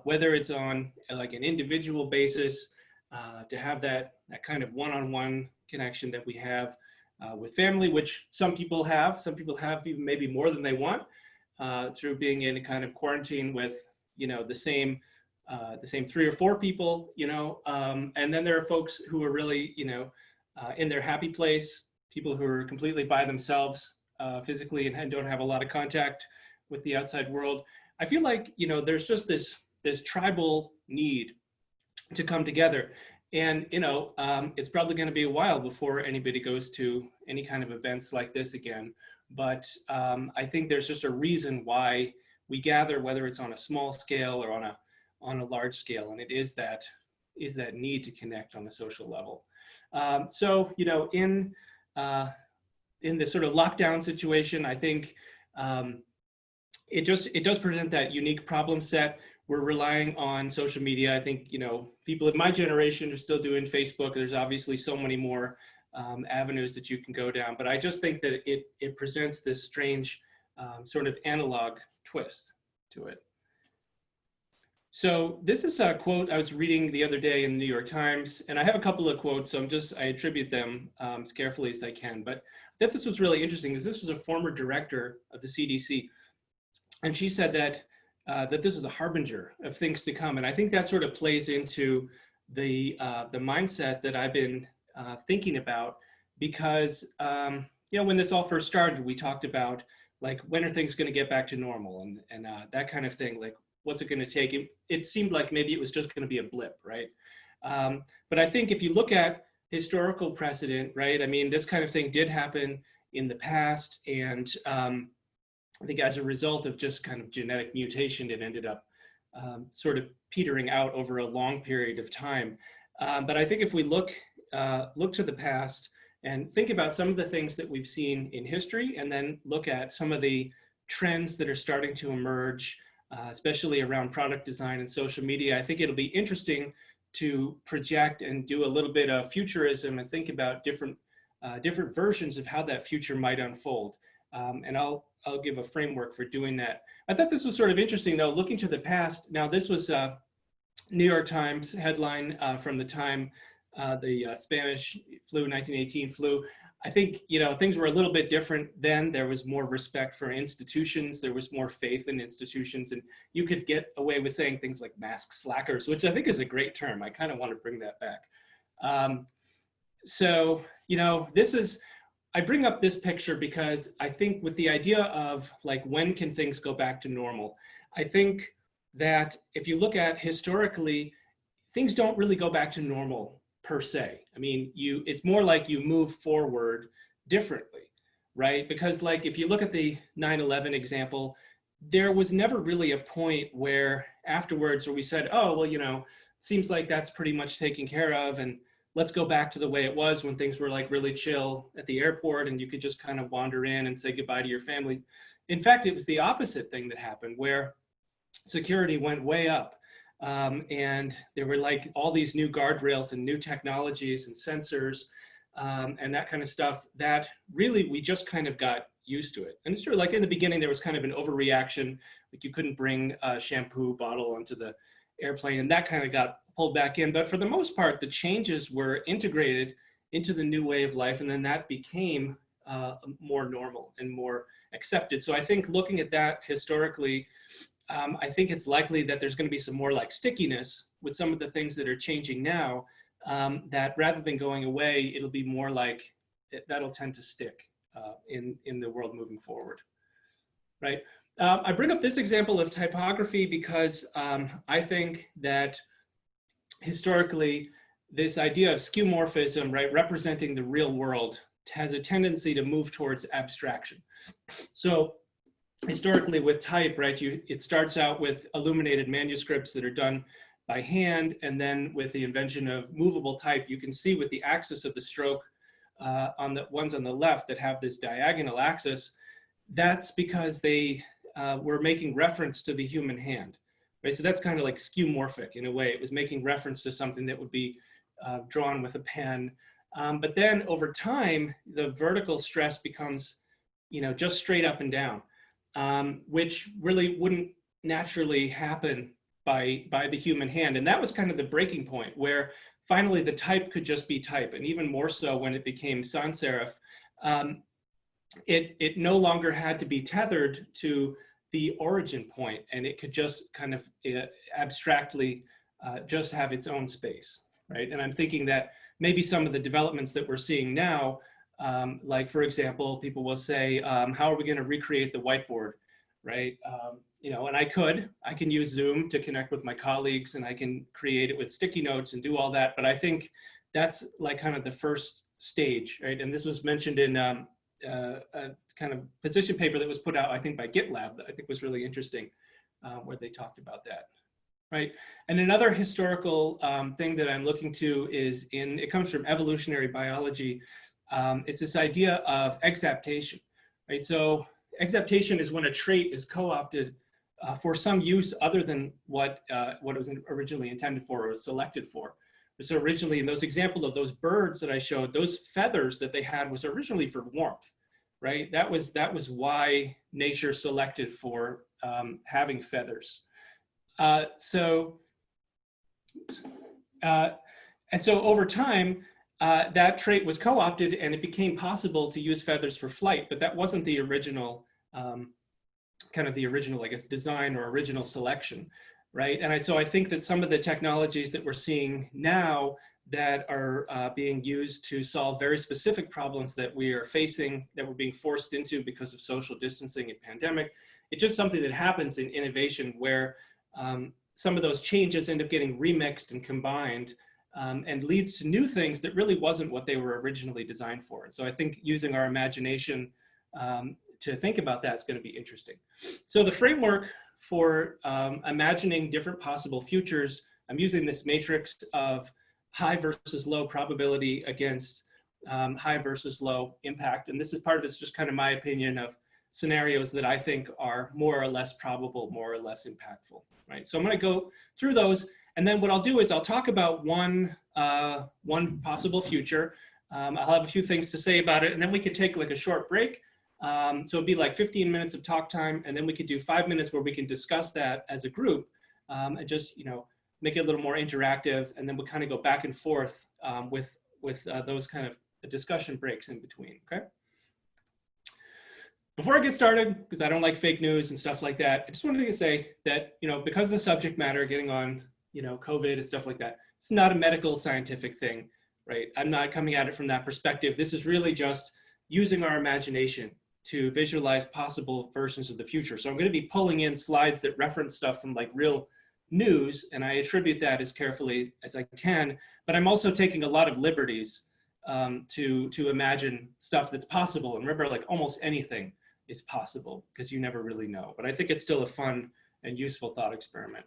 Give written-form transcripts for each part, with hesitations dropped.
whether it's on like an individual basis, to have that kind of one-on-one connection that we have with family, which some people have even maybe more than they want, through being in a kind of quarantine with, you know, the same 3 or 4 people, you know, and then there are folks who are really, you know, in their happy place, people who are completely by themselves physically and don't have a lot of contact with the outside world. I feel like, you know, there's just this tribal need to come together. And, you know, it's probably going to be a while before anybody goes to any kind of events like this again. But I think there's just a reason why we gather, whether it's on a small scale or on a large scale, and it is that need to connect on the social level. So, you know, in this sort of lockdown situation, I think it does present that unique problem set. We're relying on social media. I think, you know, people in my generation are still doing Facebook. There's obviously so many more avenues that you can go down, but I just think that it presents this strange sort of analog twist to it. So this is a quote I was reading the other day in the New York Times, and I have a couple of quotes, so I attribute them as carefully as I can. But I thought this was really interesting, because this was a former director of the CDC, and she said that this was a harbinger of things to come, and I think that sort of plays into the mindset that I've been thinking about, because you know, when this all first started, we talked about like, when are things going to get back to normal, and that kind of thing, like, what's it going to take? It seemed like maybe it was just going to be a blip, right? But I think if you look at historical precedent, right? I mean, this kind of thing did happen in the past, and I think as a result of just kind of genetic mutation, it ended up sort of petering out over a long period of time. But I think if we look to the past and think about some of the things that we've seen in history, and then look at some of the trends that are starting to emerge, especially around product design and social media, I think it'll be interesting to project and do a little bit of futurism and think about different versions of how that future might unfold. And I'll give a framework for doing that. I thought this was sort of interesting, though, looking to the past. Now, this was a New York Times headline from the time the Spanish flu, 1918 flu. I think, you know, things were a little bit different then. There was more respect for institutions. There was more faith in institutions. And you could get away with saying things like mask slackers, which I think is a great term. I kind of want to bring that back. So, you know, I bring up this picture because I think with the idea of like, when can things go back to normal? I think that if you look at historically, things don't really go back to normal per se. I mean, it's more like you move forward differently, right? Because like, if you look at the 9/11 example, there was never really a point where afterwards where we said, oh, well, you know, seems like that's pretty much taken care of, and let's go back to the way it was when things were like really chill at the airport and you could just kind of wander in and say goodbye to your family. In fact, it was the opposite thing that happened, where security went way up. And there were like all these new guardrails and new technologies and sensors and that kind of stuff that really we just kind of got used to it. And it's true, like in the beginning, there was kind of an overreaction, like you couldn't bring a shampoo bottle onto the airplane, and that kind of got pulled back in. But for the most part, the changes were integrated into the new way of life, and then that became more normal and more accepted. So I think looking at that historically, I think it's likely that there's going to be some more like stickiness with some of the things that are changing now, that rather than going away, it'll be more like that'll tend to stick in the world moving forward, right? I bring up this example of typography because I think that historically, this idea of skeuomorphism, right, representing the real world, has a tendency to move towards abstraction. So historically with type, right, it starts out with illuminated manuscripts that are done by hand, and then with the invention of movable type, you can see with the axis of the stroke on the ones on the left that have this diagonal axis, that's because they were making reference to the human hand, right? So that's kind of like skeuomorphic in a way. It was making reference to something that would be drawn with a pen. But then over time, the vertical stress becomes, you know, just straight up and down, which really wouldn't naturally happen by the human hand. And that was kind of the breaking point where finally the type could just be type. And even more so when it became sans serif, it no longer had to be tethered to the origin point, and it could just kind of abstractly just have its own space, right? And I'm thinking that maybe some of the developments that we're seeing now, like for example, people will say, how are we going to recreate the whiteboard, right? You know, and I can use Zoom to connect with my colleagues, and I can create it with sticky notes and do all that. But I think that's like kind of the first stage, right? And this was mentioned in a kind of position paper that was put out, I think, by GitLab, that I think was really interesting, where they talked about that, right? And another historical thing that I'm looking to is it comes from evolutionary biology. It's this idea of exactation, right? So exactation is when a trait is co-opted for some use other than what it was originally intended for or was selected for. So originally, in those examples of those birds that I showed, those feathers that they had was originally for warmth, right? That was why nature selected for having feathers. And so over time, that trait was co-opted, and it became possible to use feathers for flight, but that wasn't the original, kind of the original, I guess, design or original selection, right? And so I think that some of the technologies that we're seeing now that are being used to solve very specific problems that we are facing, that we're being forced into because of social distancing and pandemic, it's just something that happens in innovation where some of those changes end up getting remixed and combined and leads to new things that really wasn't what they were originally designed for. And so I think using our imagination to think about that is going to be interesting. So the framework for imagining different possible futures, I'm using this matrix of high versus low probability against high versus low impact. And this is part of this, just kind of my opinion of scenarios that I think are more or less probable, more or less impactful, right? So I'm going to go through those. And then what I'll do is I'll talk about one possible future. I'll have a few things to say about it, and then we could take like a short break. So it'd be like 15 minutes of talk time, and then we could do 5 minutes where we can discuss that as a group and just, you know, make it a little more interactive, and then we'll kind of go back and forth with those kind of discussion breaks in between, okay? Before I get started, because I don't like fake news and stuff like that, I just wanted to say that, you know, because of the subject matter, getting on, you know, COVID and stuff like that, it's not a medical scientific thing, right? I'm not coming at it from that perspective. This is really just using our imagination to visualize possible versions of the future. So I'm going to be pulling in slides that reference stuff from like real news, and I attribute that as carefully as I can, but I'm also taking a lot of liberties to imagine stuff that's possible. And remember, like almost anything is possible because you never really know, but I think it's still a fun and useful thought experiment.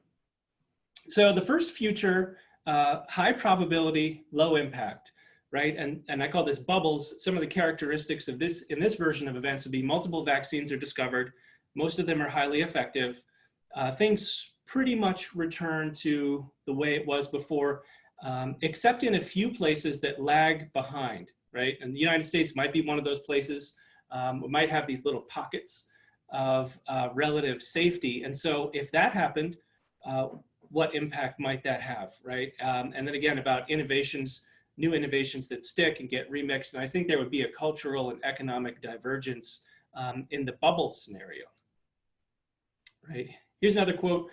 So the first future, high probability, low impact, right? And I call this bubbles. Some of the characteristics of this, in this version of events, would be multiple vaccines are discovered. Most of them are highly effective. Things pretty much return to the way it was before, except in a few places that lag behind, right? And the United States might be one of those places. We might have these little pockets of relative safety. And so if that happened, what impact might that have, right? And then again, about innovations, new innovations that stick and get remixed. And I think there would be a cultural and economic divergence in the bubble scenario, right? Here's another quote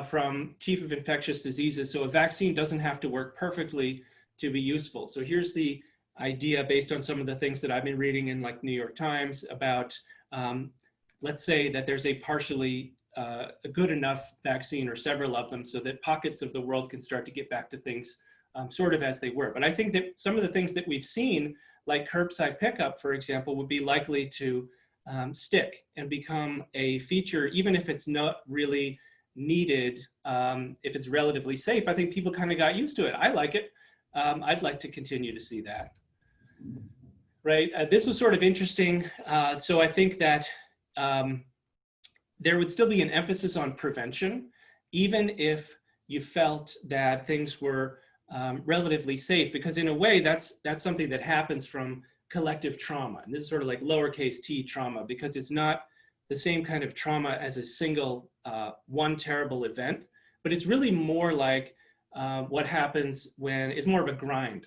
from Chief of Infectious Diseases. So a vaccine doesn't have to work perfectly to be useful. So here's the idea based on some of the things that I've been reading in like New York Times about, let's say that there's a partially a good enough vaccine or several of them so that pockets of the world can start to get back to things sort of as they were. But I think that some of the things that we've seen, like curbside pickup, for example, would be likely to stick and become a feature, even if it's not really needed, if it's relatively safe. I think people kind of got used to it. I like it. I'd like to continue to see that. Right, this was sort of interesting. So I think that there would still be an emphasis on prevention, even if you felt that things were relatively safe, because in a way that's something that happens from collective trauma. And this is sort of like lowercase t trauma, because it's not the same kind of trauma as a single one terrible event. but it's really more like what happens when it's more of a grind.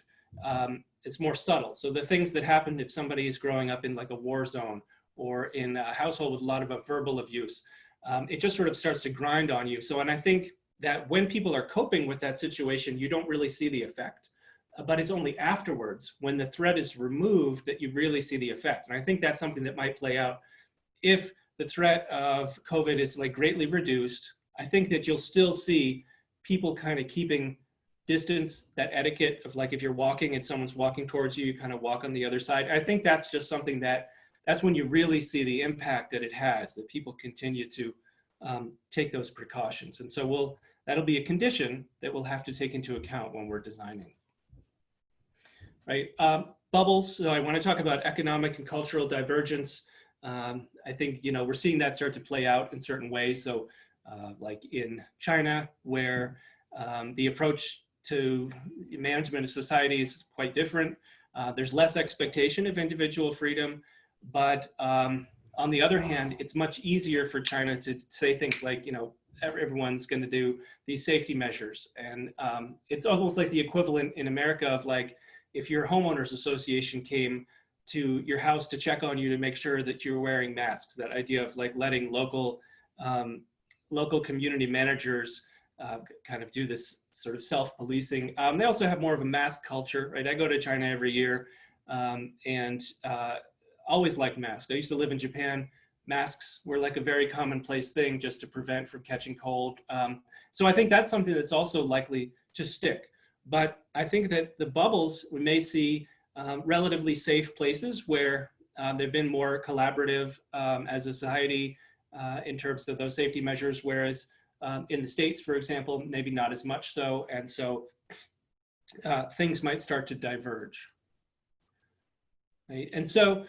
It's more subtle. So the things that happen if somebody is growing up in like a war zone or in a household with a lot of verbal abuse, it just sort of starts to grind on you. So, and I think that when people are coping with that situation, you don't really see the effect, but it's only afterwards when the threat is removed that you really see the effect. And I think that's something that might play out if the threat of COVID is like greatly reduced. I think that you'll still see people kind of keeping distance, that etiquette of like if you're walking and someone's walking towards you, you kind of walk on the other side. I think that's just something that's when you really see the impact that it has, that people continue to take those precautions. And so that'll be a condition that we'll have to take into account when we're designing. Right, bubbles. So I want to talk about economic and cultural divergence. I think, we're seeing that start to play out in certain ways. So like in China, where the approach to management of society is quite different. There's less expectation of individual freedom, but on the other hand, it's much easier for China to say things like, everyone's going to do these safety measures. And it's almost like the equivalent in America of like, if your homeowners association came to your house to check on you to make sure that you're wearing masks, that idea of like letting local community managers kind of do this sort of self-policing. They also have more of a mask culture, right? I go to China every year and always liked masks. I used to live in Japan. Masks were like a very commonplace thing just to prevent from catching cold. So I think that's something that's also likely to stick. But I think that the bubbles, we may see relatively safe places where they've been more collaborative as a society in terms of those safety measures, whereas in the States, for example, maybe not as much so. And so things might start to diverge. Right? And so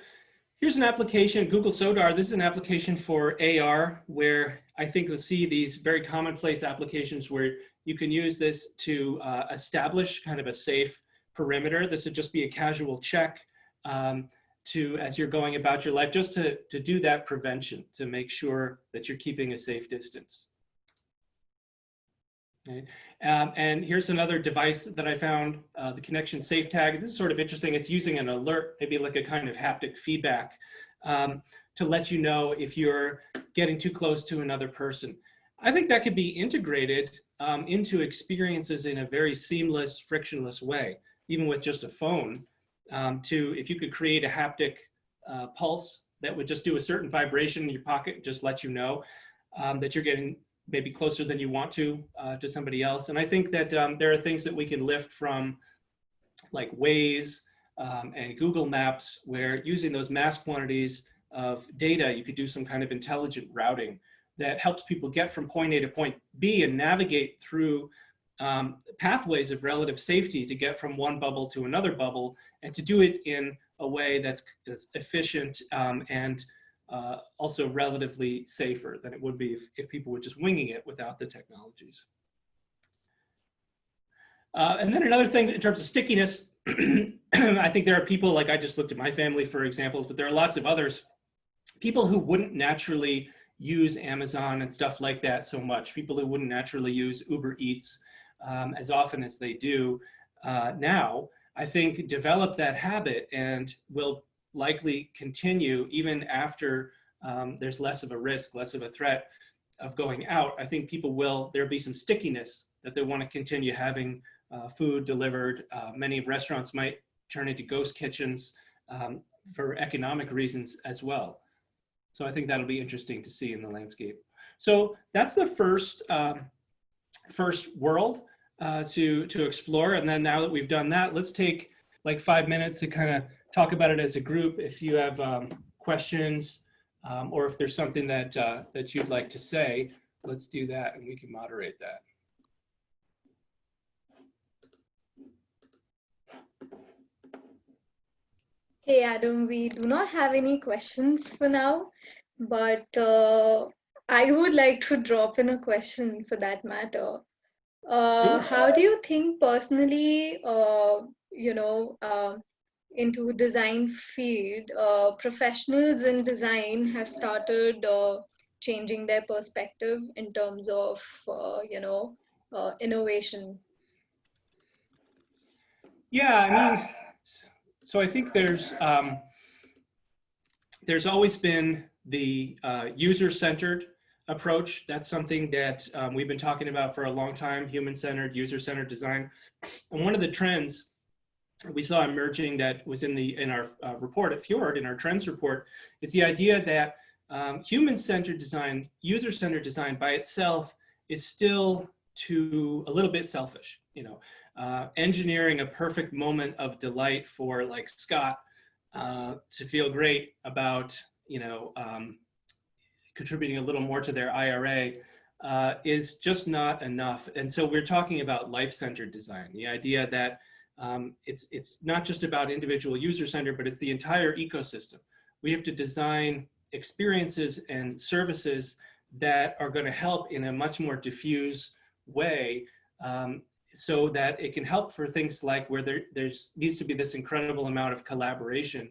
here's an application, Google Sodar. This is an application for AR, where I think we'll see these very commonplace applications where you can use this to establish kind of a safe perimeter. This would just be a casual check as you're going about your life, just to do that prevention, to make sure that you're keeping a safe distance. Okay. And here's another device that I found, the connection safe tag. This is sort of interesting. It's using an alert, maybe like a kind of haptic feedback to let you know if you're getting too close to another person. I think that could be integrated into experiences in a very seamless, frictionless way, even with just a phone, if you could create a haptic pulse that would just do a certain vibration in your pocket, just let you know that you're getting maybe closer than you want to somebody else. And I think that there are things that we can lift from like Waze and Google Maps, where using those mass quantities of data, you could do some kind of intelligent routing that helps people get from point A to point B and navigate through pathways of relative safety to get from one bubble to another bubble, and to do it in a way that's efficient and also relatively safer than it would be if people were just winging it without the technologies. And then another thing in terms of stickiness, I think there are people, like I just looked at my family for examples, but there are lots of others, people who wouldn't naturally use Amazon and stuff like that so much, people who wouldn't naturally use Uber Eats as often as they do now, I think develop that habit and will likely continue even after there's less of a risk, less of a threat of going out. I think people there'll be some stickiness that they want to continue having food delivered. Many restaurants might turn into ghost kitchens for economic reasons as well. So I think that'll be interesting to see in the landscape. So that's the first world to explore. And then now that we've done that, let's take like 5 minutes to kind of talk about it as a group. If you have questions or if there's something that you'd like to say, let's do that and we can moderate that. Hey, Adam, we do not have any questions for now, but I would like to drop in a question for that matter. How do you think personally, into design field, professionals in design have started changing their perspective in terms of, innovation? Yeah, I mean, so I think there's always been the user-centered approach. That's something that we've been talking about for a long time, human-centered, user-centered design. And one of the trends we saw emerging that was in our report at Fjord, in our trends report, is the idea that human-centered design, user-centered design by itself is still a little bit selfish. Engineering a perfect moment of delight for like Scott to feel great about contributing a little more to their IRA is just not enough. And so we're talking about life-centered design, the idea that it's not just about individual user-centered, but it's the entire ecosystem. We have to design experiences and services that are going to help in a much more diffuse way, so that it can help for things like where there needs to be this incredible amount of collaboration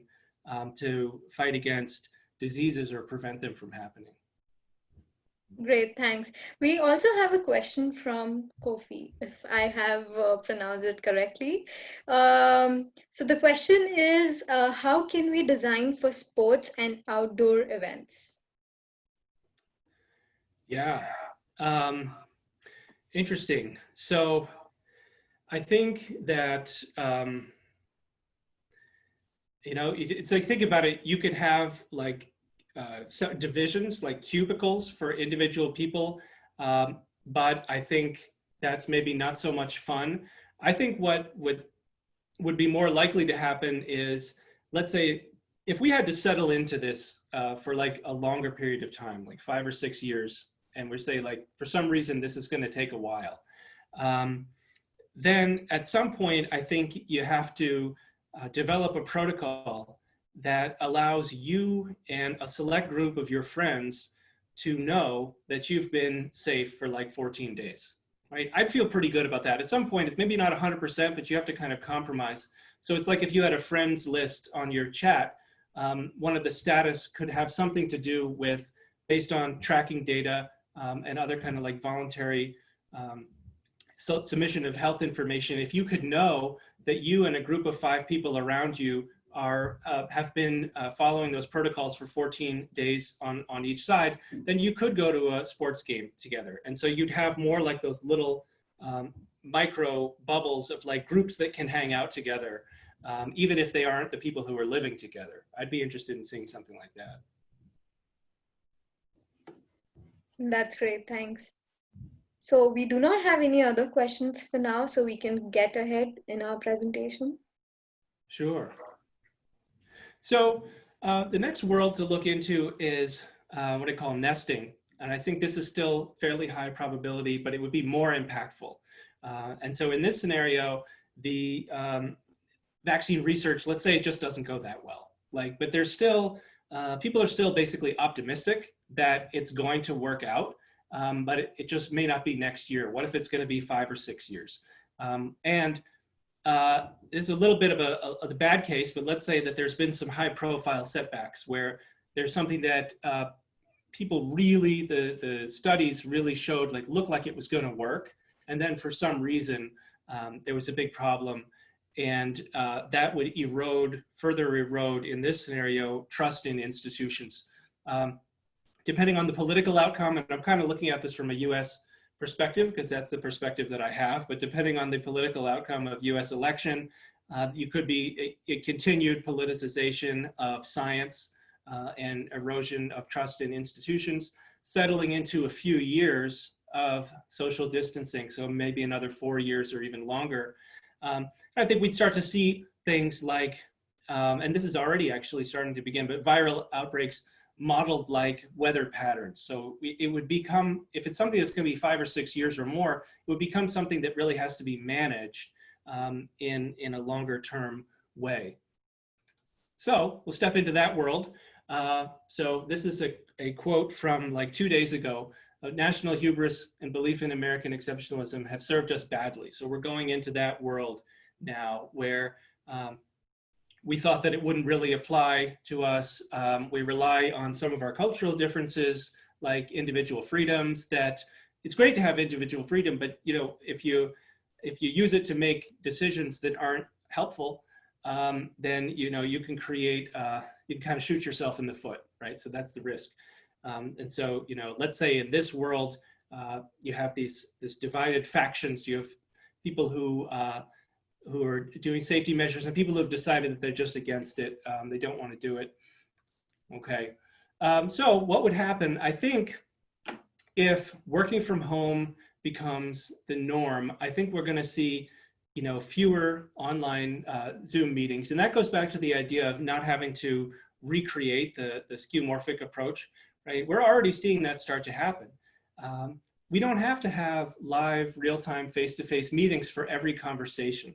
to fight against diseases or prevent them from happening. Great, thanks. We also have a question from Kofi, if I have pronounced it correctly. So the question is, how can we design for sports and outdoor events? Yeah, interesting. So I think that, it's like, think about it, you could have like divisions, like cubicles for individual people, but I think that's maybe not so much fun. I think what would be more likely to happen is, let's say, if we had to settle into this for like a longer period of time, like 5 or 6 years, and we say like, for some reason, this is going to take a while, then at some point, I think you have to develop a protocol that allows you and a select group of your friends to know that you've been safe for like 14 days, right? I'd feel pretty good about that. At some point, it's maybe not 100%, but you have to kind of compromise. So it's like if you had a friends list on your chat, one of the status could have something to do with, based on tracking data and other kind of like voluntary submission of health information. If you could know that you and a group of 5 people around you have been following those protocols for 14 days on each side, then you could go to a sports game together. And so you'd have more like those little micro bubbles of like groups that can hang out together, even if they aren't the people who are living together. I'd be interested in seeing something like that. That's great, thanks. So we do not have any other questions for now, so we can get ahead in our presentation. Sure. So the next world to look into is what I call nesting. And I think this is still fairly high probability, but it would be more impactful. And so in this scenario, the vaccine research, let's say it just doesn't go that well. But there's still, people are still basically optimistic that it's going to work out, but it just may not be next year. What if it's going to be 5 or 6 years? And it's a little bit of a bad case, but let's say that there's been some high profile setbacks where there's something that people really, the studies really showed looked like it was going to work. And then for some reason, there was a big problem. And that would further erode in this scenario, trust in institutions. Depending on the political outcome, and I'm kind of looking at this from a US perspective because that's the perspective that I have, but depending on the political outcome of US election, you could be a continued politicization of science and erosion of trust in institutions, settling into a few years of social distancing, so maybe another 4 years or even longer. I think we'd start to see things like, and this is already actually starting to begin, but viral outbreaks modeled like weather patterns. So it would become, if it's something that's going to be 5 or 6 years or more, it would become something that really has to be managed in a longer term way. So we'll step into that world. So this is a quote from 2 days ago. National hubris and belief in American exceptionalism have served us badly. So we're going into that world now where we thought that it wouldn't really apply to us. We rely on some of our cultural differences, like individual freedoms, that it's great to have individual freedom, but you know, if you use it to make decisions that aren't helpful, then you know, you can create, you can kind of shoot yourself in the foot, right? So that's the risk. And so, you know, let's say in this world, you have this divided factions. You have people who are doing safety measures and people who have decided that they're just against it. They don't want to do it. Okay. So what would happen, I think, if working from home becomes the norm, I think we're going to see, you know, fewer online Zoom meetings. And that goes back to the idea of not having to recreate the skeuomorphic approach, right? We're already seeing that start to happen. We don't have to have live, real-time, face-to-face meetings for every conversation.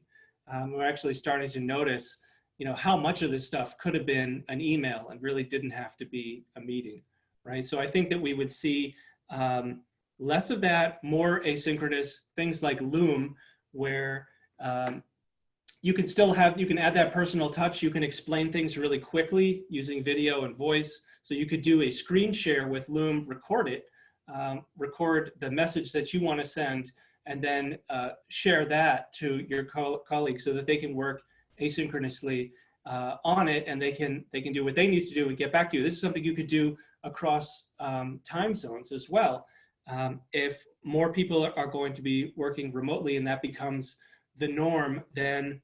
We're actually starting to notice, you know, how much of this stuff could have been an email and really didn't have to be a meeting, right? So I think that we would see less of that, more asynchronous things like Loom, where you can still have, you can add that personal touch. You can explain things really quickly using video and voice. So you could do a screen share with Loom, record it, record the message that you want to send, and then share that to your colleagues so that they can work asynchronously on it, and they can do what they need to do and get back to you. This is something you could do across time zones as well. If more people are going to be working remotely and that becomes the norm, then,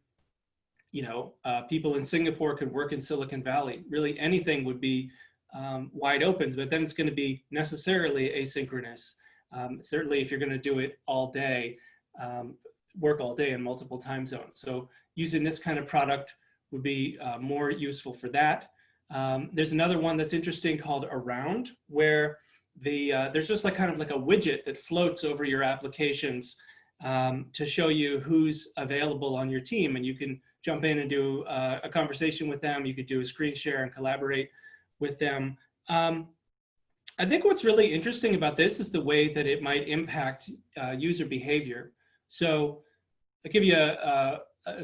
you know, people in Singapore could work in Silicon Valley. Really anything would be wide open, but then it's going to be necessarily asynchronous. Certainly if you're going to do it all day, work all day in multiple time zones. So using this kind of product would be more useful for that. There's another one that's interesting called Around, where there's just like kind of like a widget that floats over your applications to show you who's available on your team, and you can jump in and do a conversation with them. You could do a screen share and collaborate with them. I think what's really interesting about this is the way that it might impact user behavior. So I'll give you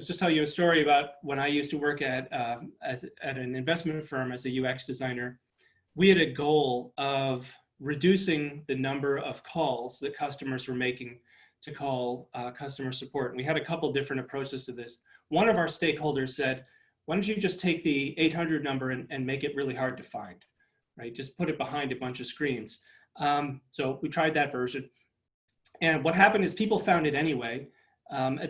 just tell you a story about when I used to work at an investment firm as a UX designer. We had a goal of reducing the number of calls that customers were making to call customer support. And we had a couple different approaches to this. One of our stakeholders said, why don't you just take the 800 number and make it really hard to find, right? Just put it behind a bunch of screens. So we tried that version. And what happened is people found it anyway.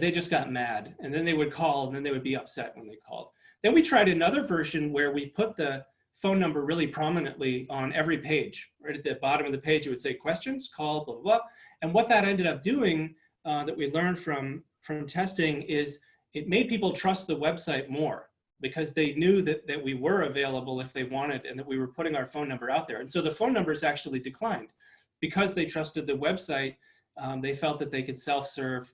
They just got mad, and then they would call, and then they would be upset when they called. Then we tried another version where we put the phone number really prominently on every page. Right at the bottom of the page, it would say questions, call, blah, blah, blah. And what that ended up doing that we learned from testing is it made people trust the website more, because they knew that we were available if they wanted, and that we were putting our phone number out there. And so the phone numbers actually declined because they trusted the website. They felt that they could self-serve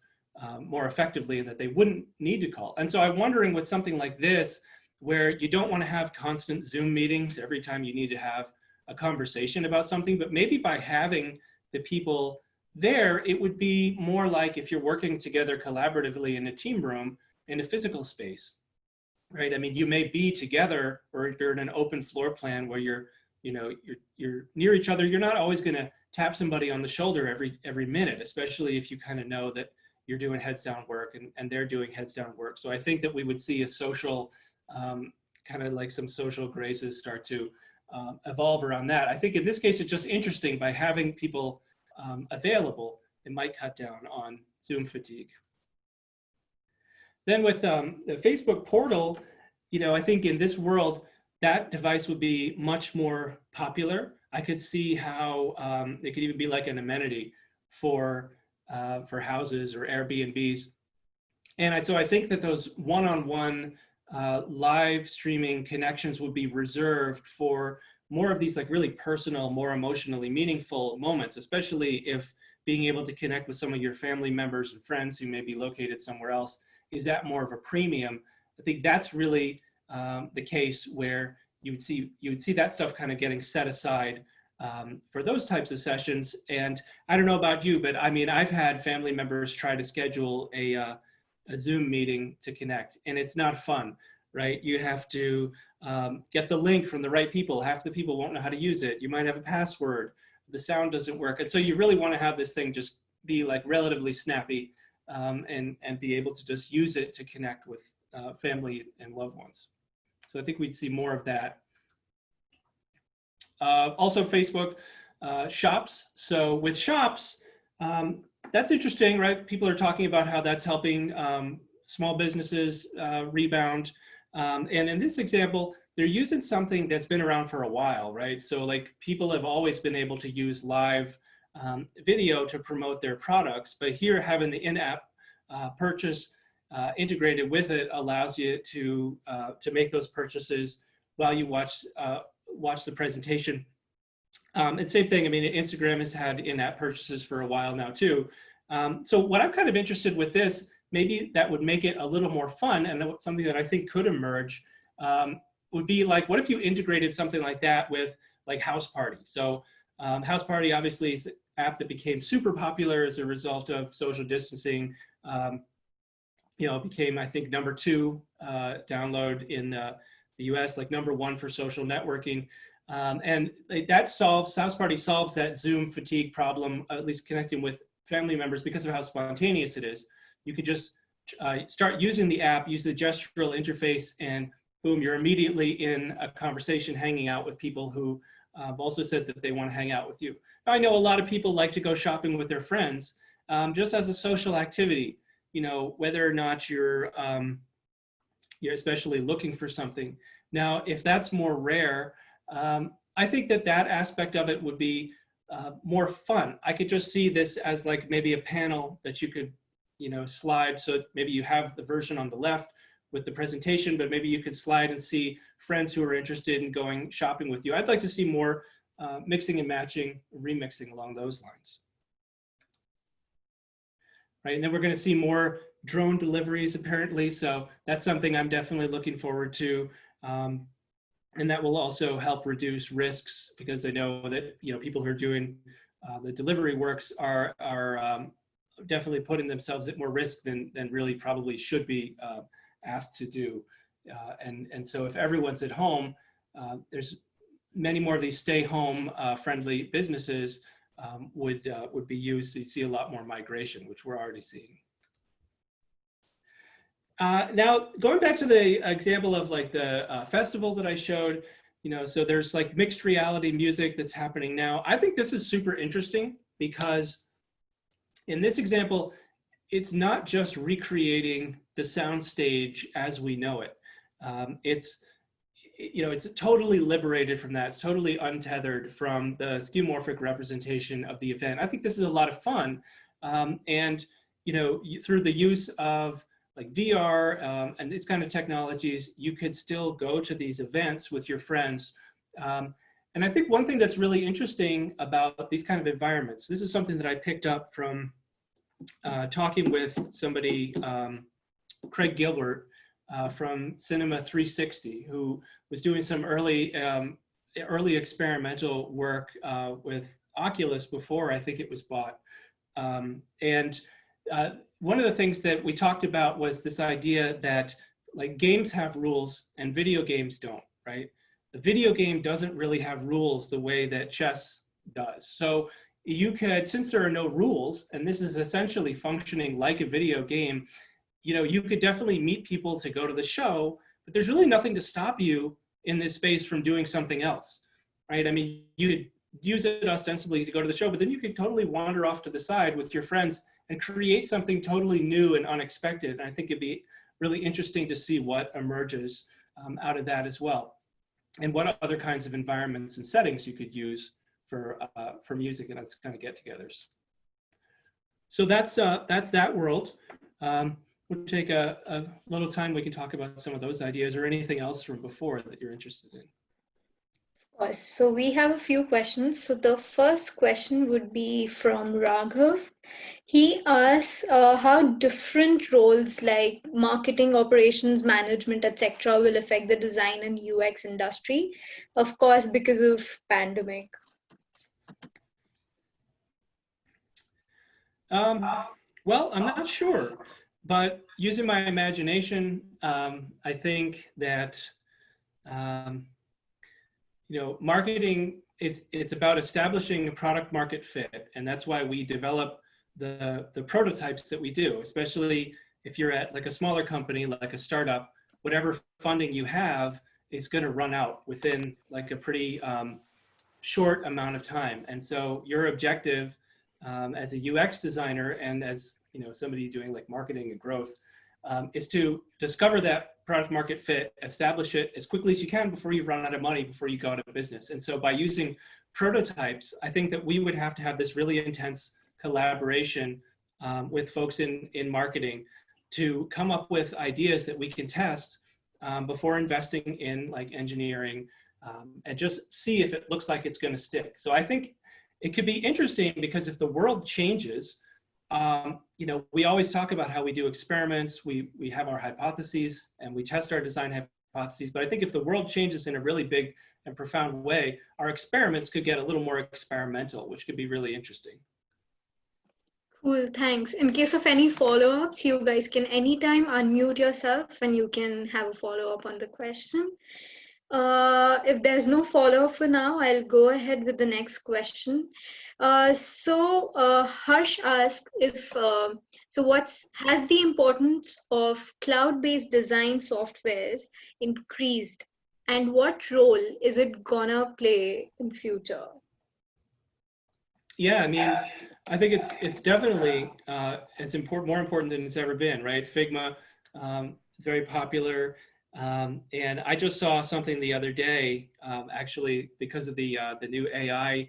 more effectively and that they wouldn't need to call. And so I'm wondering with something like this, where you don't want to have constant Zoom meetings every time you need to have a conversation about something, but maybe by having the people there, it would be more like if you're working together collaboratively in a team room in a physical space, right? I mean, you may be together, or if you're in an open floor plan where you're near each other, you're not always going to tap somebody on the shoulder every minute, especially if you kind of know that you're doing heads down work and they're doing heads down work. So I think that we would see a social, kind of like some social graces start to evolve around that. I think in this case, it's just interesting by having people available, it might cut down on Zoom fatigue. Then with the Facebook portal, you know, I think in this world, that device would be much more popular. I could see how it could even be like an amenity for houses or Airbnbs. And so I think that those one-on-one live streaming connections would be reserved for more of these like really personal, more emotionally meaningful moments, especially if being able to connect with some of your family members and friends who may be located somewhere else is at more of a premium. I think that's really the case where you would see that stuff kind of getting set aside for those types of sessions. And I don't know about you, but I mean, I've had family members try to schedule a Zoom meeting to connect, and it's not fun, right? You have to get the link from the right people. Half the people won't know how to use it. You might have a password. the sound doesn't work. And so you really want to have this thing just be like relatively snappy, and be able to just use it to connect with family and loved ones. So I think we'd see more of that. Also Facebook shops. So with shops, that's interesting, right? People are talking about how that's helping small businesses rebound. And in this example, they're using something that's been around for a while, right? So like people have always been able to use live video to promote their products, but here having the in-app purchase integrated with it allows you to make those purchases while you watch the presentation. And same thing, I mean, Instagram has had in-app purchases for a while now too. So what I'm kind of interested with this, maybe that would make it a little more fun, and something that I think could emerge would be like, what if you integrated something like that with like House Party? So House Party obviously is an app that became super popular as a result of social distancing. You know, it became, I think, #2 download in the US, like #1 for social networking. And that solves, House Party solves that Zoom fatigue problem, at least connecting with family members, because of how spontaneous it is. You could just start using the app, use the gestural interface, and boom, you're immediately in a conversation hanging out with people who have also said that they want to hang out with you. Now, I know a lot of people like to go shopping with their friends just as a social activity, you know, whether or not you're especially looking for something. Now, if that's more rare, I think that that aspect of it would be more fun. I could just see this as like maybe a panel that you could, you know, slide. So maybe you have the version on the left with the presentation, but maybe you could slide and see friends who are interested in going shopping with you. I'd like to see more mixing and matching, remixing along those lines. Right, and then we're going to see more drone deliveries apparently. So that's something I'm definitely looking forward to. And that will also help reduce risks, because I know that, you know, people who are doing the delivery works are definitely putting themselves at more risk than really probably should be asked to do. And so if everyone's at home, there's many more of these stay home friendly businesses would be used. So you see a lot more migration, which we're already seeing. Now, going back to the example of like the festival that I showed, you know, so there's like mixed reality music that's happening now. I think this is super interesting because in this example, it's not just recreating the soundstage as we know it. It's, you know, it's totally liberated from that. It's totally untethered from the skeuomorphic representation of the event. I think this is a lot of fun. And, you know, through the use of like VR and these kind of technologies, you could still go to these events with your friends. And I think one thing that's really interesting about these kind of environments, this is something that I picked up from talking with somebody, Craig Gilbert from Cinema 360, who was doing some early experimental work with Oculus before I think it was bought. One of the things that we talked about was this idea that like games have rules and video games don't, right? The video game doesn't really have rules the way that chess does. So you could, since there are no rules, and this is essentially functioning like a video game, you know, you could definitely meet people to go to the show, but there's really nothing to stop you in this space from doing something else, right? I mean, you could use it ostensibly to go to the show, but then you could totally wander off to the side with your friends and create something totally new and unexpected. And I think it'd be really interesting to see what emerges out of that as well, and what other kinds of environments and settings you could use for music and its kind of get-togethers. So that's that world. We'll take a little time. We can talk about some of those ideas or anything else from before that you're interested in. Of course. So we have a few questions. So the first question would be from Raghav. He asks how different roles like marketing, operations, management, etc. will affect the design and UX industry, of course, because of pandemic. Well, I'm not sure, but using my imagination, I think that you know, marketing it's about establishing a product market fit. And that's why we develop the prototypes that we do, especially if you're at like a smaller company, like a startup. Whatever funding you have is going to run out within like a pretty short amount of time. And so your objective as a UX designer and as somebody doing like marketing and growth is to discover that product market fit, establish it as quickly as you can before you run out of money, before you go out of business. And so by using prototypes, I think that we would have to have this really intense collaboration with folks in marketing to come up with ideas that we can test before investing in like engineering and just see if it looks like it's going to stick. So I think it could be interesting because if the world changes, we always talk about how we do experiments, we have our hypotheses and we test our design hypotheses. But I think if the world changes in a really big and profound way, our experiments could get a little more experimental, which could be really interesting. Cool, thanks. In case of any follow-ups, you guys can anytime unmute yourself and you can have a follow-up on the question. If there's no follow-up for now, I'll go ahead with the next question. Harsh asked if, has the importance of cloud-based design softwares increased, and what role is it gonna play in future? Yeah, I mean, I think it's definitely more important than it's ever been, right? Figma is very popular. And I just saw something the other day, actually, because of the new AI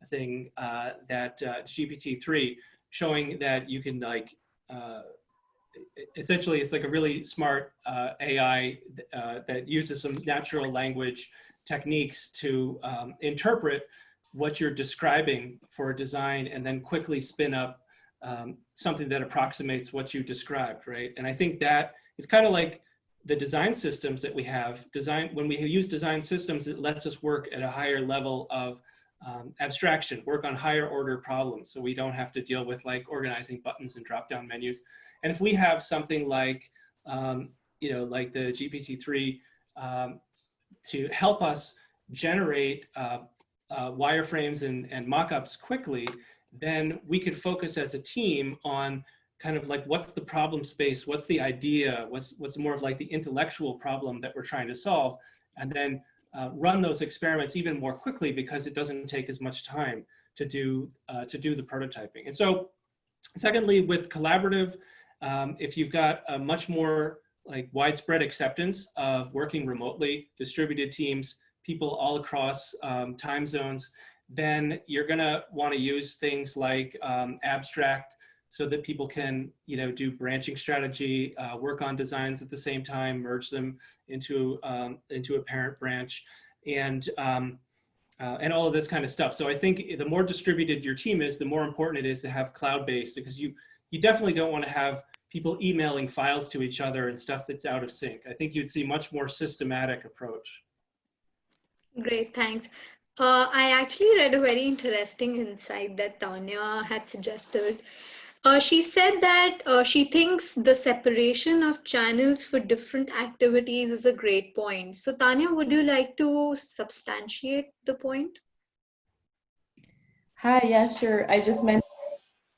thing that GPT-3, showing that you can like, essentially it's like a really smart AI that uses some natural language techniques to interpret what you're describing for a design and then quickly spin up something that approximates what you described, right? And I think that it's kind of like the design systems that we have. When we use design systems, it lets us work at a higher level of abstraction, work on higher order problems. So we don't have to deal with like organizing buttons and drop down menus. And if we have something like, like the GPT-3 to help us generate wireframes and mock-ups quickly, then we could focus as a team on kind of like, what's the problem space? What's the idea? What's more of like the intellectual problem that we're trying to solve? And then run those experiments even more quickly because it doesn't take as much time to do the prototyping. And so secondly, with collaborative, if you've got a much more like widespread acceptance of working remotely, distributed teams, people all across time zones, then you're gonna wanna use things like abstract, so that people can, do branching strategy, work on designs at the same time, merge them into a parent branch, and all of this kind of stuff. So I think the more distributed your team is, the more important it is to have cloud-based, because you definitely don't want to have people emailing files to each other and stuff that's out of sync. I think you'd see much more systematic approach. Great, thanks. I actually read a very interesting insight that Tanya had suggested. She said that she thinks the separation of channels for different activities is a great point. So Tanya, would you like to substantiate the point? Hi, yeah, sure. I just meant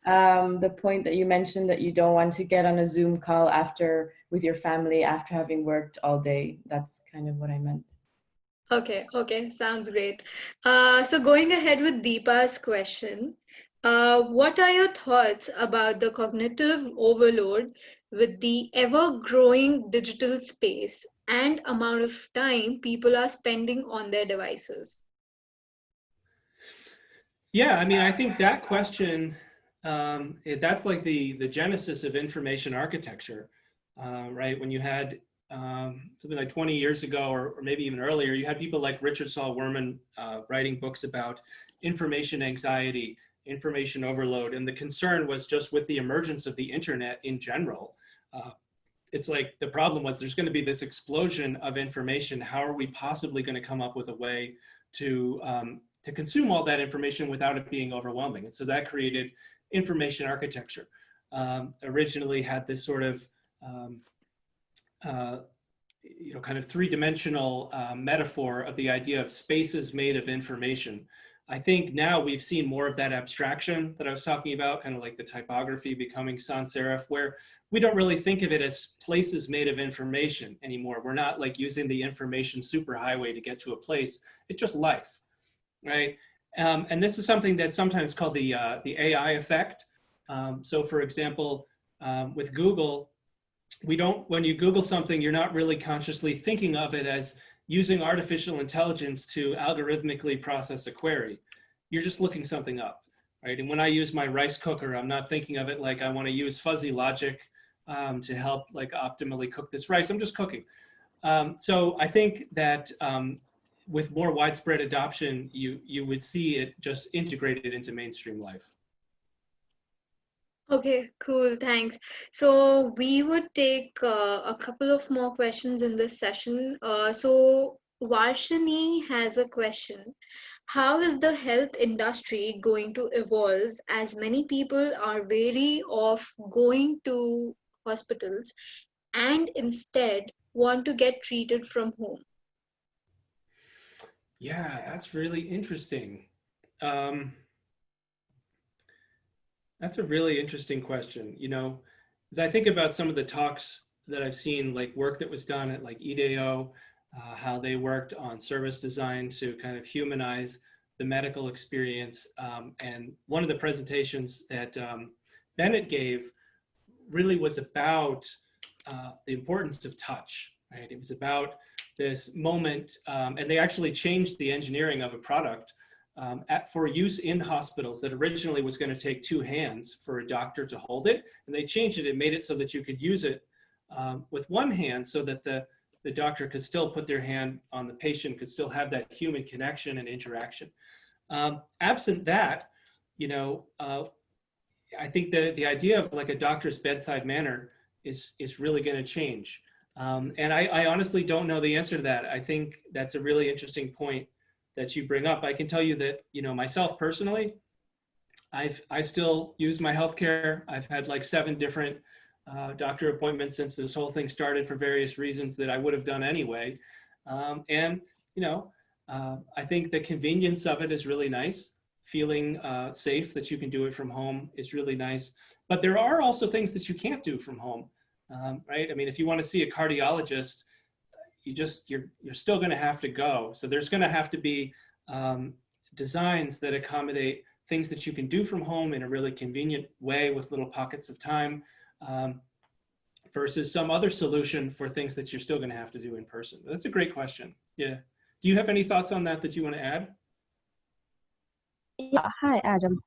the point that you mentioned that you don't want to get on a Zoom call with your family after having worked all day. That's kind of what I meant. Okay, sounds great. So going ahead with Deepa's question, what are your thoughts about the cognitive overload with the ever-growing digital space and amount of time people are spending on their devices? Yeah, I mean, I think that question, that's like the genesis of information architecture, right? When you had something like 20 years ago, or maybe even earlier, you had people like Richard Saul Wurman writing books about information anxiety, information overload, and the concern was just with the emergence of the internet in general. It's like the problem was there's going to be this explosion of information. How are we possibly going to come up with a way to consume all that information without it being overwhelming? And so that created information architecture. Originally had this sort of kind of three-dimensional metaphor of the idea of spaces made of information. I think now we've seen more of that abstraction that I was talking about, kind of like the typography becoming sans serif, where we don't really think of it as places made of information anymore. We're not like using the information superhighway to get to a place. It's just life, right? And this is something that's sometimes called the AI effect. So for example, with Google, when you Google something, you're not really consciously thinking of it as using artificial intelligence to algorithmically process a query. You're just looking something up, right? And when I use my rice cooker, I'm not thinking of it like I want to use fuzzy logic to help like optimally cook this rice. I'm just cooking. So I think that with more widespread adoption, you would see it just integrated into mainstream life. Okay, cool, thanks. So we would take a couple of more questions in this session. So Varshini has a question. How is the health industry going to evolve as many people are wary of going to hospitals and instead want to get treated from home? Yeah, that's really interesting. That's a really interesting question. As I think about some of the talks that I've seen, like work that was done at like IDEO, how they worked on service design to kind of humanize the medical experience. And one of the presentations that Bennett gave really was about the importance of touch, right? It was about this moment, and they actually changed the engineering of a product for use in hospitals that originally was going to take two hands for a doctor to hold it. And they changed it and made it so that you could use it with one hand so that the doctor could still put their hand on the patient, could still have that human connection and interaction. Absent that, I think the idea of like a doctor's bedside manner is really going to change. And I honestly don't know the answer to that. I think that's a really interesting point that you bring up. I can tell you that, myself personally, I still use my healthcare. I've had like 7 different doctor appointments since this whole thing started for various reasons that I would have done anyway. And, I think the convenience of it is really nice. Feeling safe that you can do it from home is really nice. But there are also things that you can't do from home, right? I mean, if you want to see a cardiologist, you're still going to have to go. So there's going to have to be designs that accommodate things that you can do from home in a really convenient way with little pockets of time versus some other solution for things that you're still going to have to do in person. That's a great question. Yeah. Do you have any thoughts on that you want to add? Yeah, hi Adam.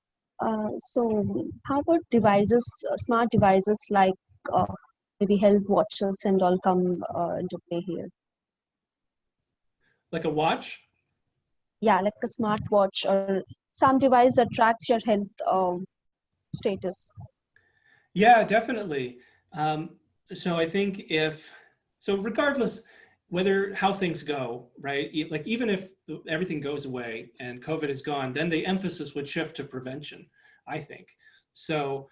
So how about devices, smart devices like maybe health watches and all come into play here? Like a watch? Yeah, like a smartwatch or some device that tracks your health status. Yeah, definitely. So I think regardless how things go, right? Like even if everything goes away and COVID is gone, then the emphasis would shift to prevention, I think. So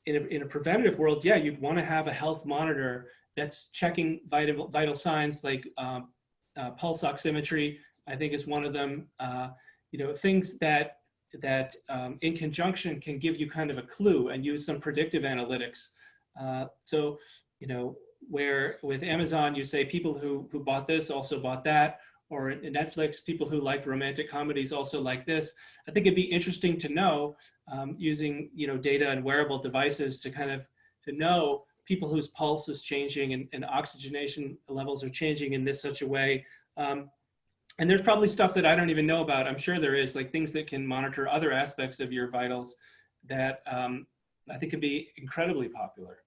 in a preventative world, yeah, you'd want to have a health monitor that's checking vital signs like pulse oximetry, I think is one of them. Things that in conjunction can give you kind of a clue and use some predictive analytics. So, where with Amazon, you say people who bought this also bought that, or in Netflix, people who liked romantic comedies also like this. I think it'd be interesting to know using, data and wearable devices to know people whose pulse is changing and oxygenation levels are changing in such a way. And there's probably stuff that I don't even know about. I'm sure there is, like things that can monitor other aspects of your vitals that I think could be incredibly popular.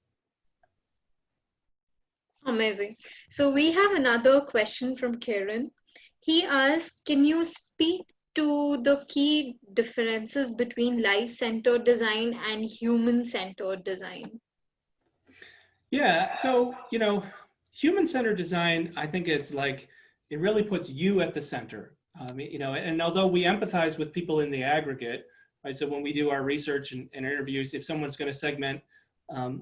Amazing. So we have another question from Karen. He asks, can you speak to the key differences between life-centered design and human-centered design? Yeah, so, human-centered design, I think it's like, it really puts you at the center. And although we empathize with people in the aggregate, right? So when we do our research and interviews, if someone's going to segment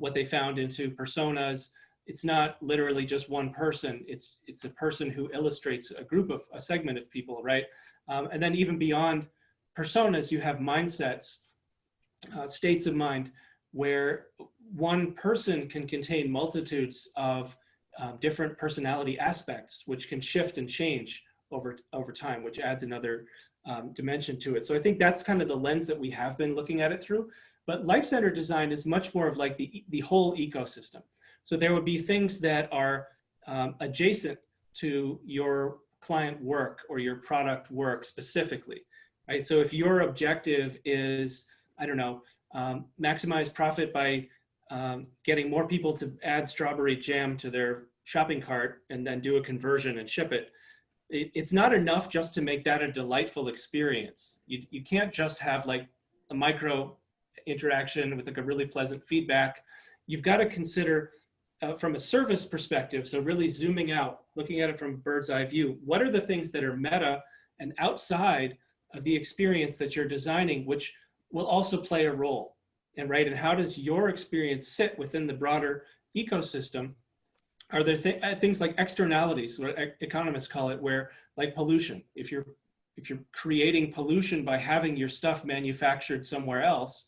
what they found into personas, it's not literally just one person. It's a person who illustrates a group of, a segment of people, right? And then even beyond personas, you have mindsets, states of mind, where one person can contain multitudes of different personality aspects, which can shift and change over time, which adds another dimension to it. So I think that's kind of the lens that we have been looking at it through. But life-centered design is much more of like the whole ecosystem. So there would be things that are adjacent to your client work or your product work specifically, right? So if your objective is, I don't know, maximize profit by getting more people to add strawberry jam to their shopping cart and then do a conversion and ship it, it's not enough just to make that a delightful experience. You can't just have like a micro interaction with like a really pleasant feedback. You've got to consider from a service perspective, so really zooming out, looking at it from a bird's eye view, what are the things that are meta and outside of the experience that you're designing, which will also play a role, and right, and how does your experience sit within the broader ecosystem? Are there things like externalities, what economists call it, where like pollution, if you're creating pollution by having your stuff manufactured somewhere else,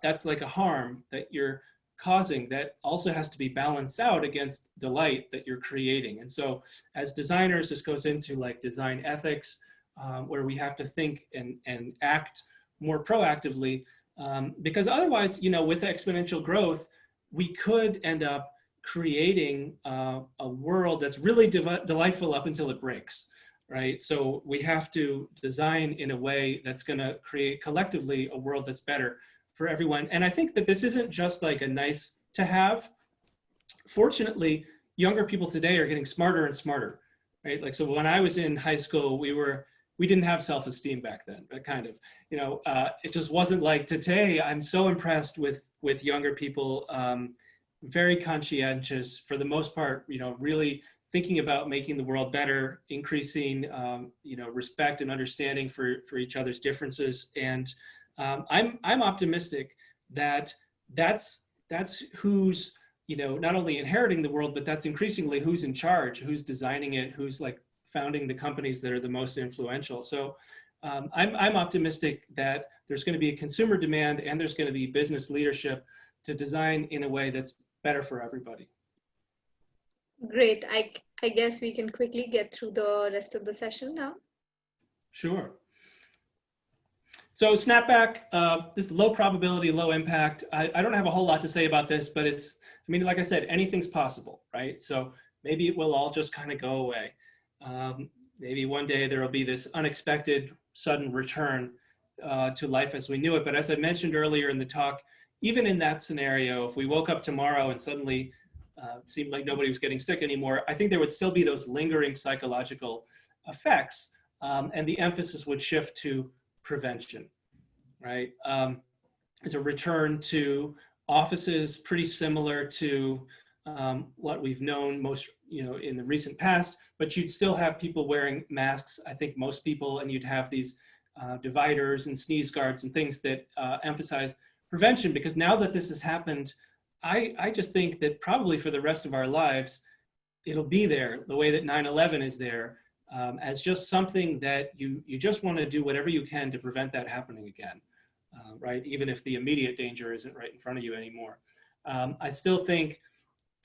that's like a harm that you're causing that also has to be balanced out against delight that you're creating. And so as designers, this goes into like design ethics, where we have to think and act more proactively, because otherwise, you know, with exponential growth, we could end up creating a world that's really delightful up until it breaks, right? So we have to design in a way that's going to create collectively a world that's better for everyone. And I think that this isn't just like a nice to have. Fortunately, younger people today are getting smarter and smarter, right? Like, so when I was in high school, we didn't have self-esteem back then, but kind of, you know, it just wasn't like today. I'm so impressed with younger people, very conscientious for the most part, you know, really thinking about making the world better, increasing, you know, respect and understanding for each other's differences. And I'm optimistic that that's who's, you know, not only inheriting the world, but that's increasingly who's in charge, who's designing it, who's like founding the companies that are the most influential. So I'm optimistic that there's going to be a consumer demand and there's going to be business leadership to design in a way that's better for everybody. Great. I guess we can quickly get through the rest of the session now. Sure. So Snapback, this low probability, low impact. I don't have a whole lot to say about this, but it's, I mean, like I said, anything's possible, right? So maybe it will all just kind of go away. Maybe one day there will be this unexpected sudden return to life as we knew it. But as I mentioned earlier in the talk, even in that scenario, if we woke up tomorrow and suddenly it seemed like nobody was getting sick anymore, I think there would still be those lingering psychological effects, and the emphasis would shift to prevention, right? As a return to offices pretty similar to what we've known most, you know, in the recent past, but you'd still have people wearing masks, I think most people, and you'd have these dividers and sneeze guards and things that emphasize prevention, because now that this has happened, I just think that probably for the rest of our lives, it'll be there the way that 9/11 is there, as just something that you just want to do whatever you can to prevent that happening again, right? Even if the immediate danger isn't right in front of you anymore. I still think,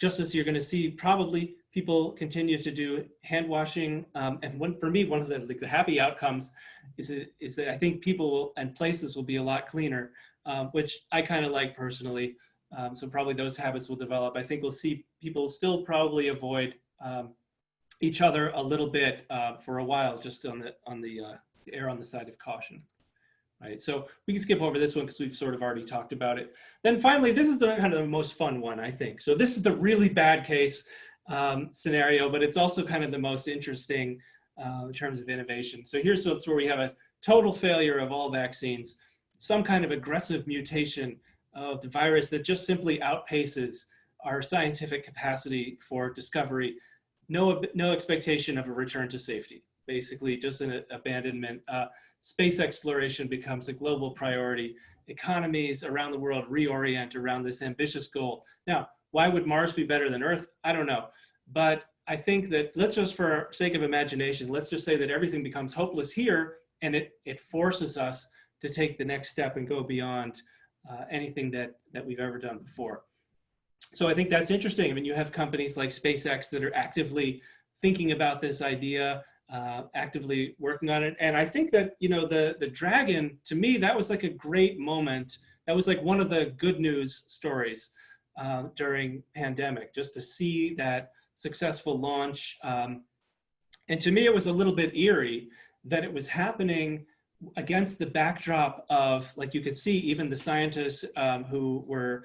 just as you're going to see, probably people continue to do hand washing, and for me, one of the happy outcomes is that I think people and places will be a lot cleaner, which I kind of like personally. So probably those habits will develop. I think we'll see people still probably avoid each other a little bit for a while, just on the err on the side of caution. Right, so we can skip over this one because we've sort of already talked about it. Then finally, this is the kind of the most fun one, I think. So this is the really bad case scenario, but it's also kind of the most interesting in terms of innovation. So here's where we have a total failure of all vaccines, some kind of aggressive mutation of the virus that just simply outpaces our scientific capacity for discovery. No expectation of a return to safety, basically just an abandonment. Space exploration becomes a global priority. Economies around the world reorient around this ambitious goal. Now, Why would Mars be better than Earth? I don't know. But I think that, let's just, for sake of imagination, let's just say that everything becomes hopeless here, and it forces us to take the next step and go beyond anything that we've ever done before. So I think that's interesting. I mean, you have companies like SpaceX that are actively thinking about this idea, actively working on it. And I think that, you know, the Dragon, to me, that was like a great moment. That was like one of the good news stories during pandemic, just to see that successful launch. And to me, it was a little bit eerie that it was happening against the backdrop of, like, you could see even the scientists who were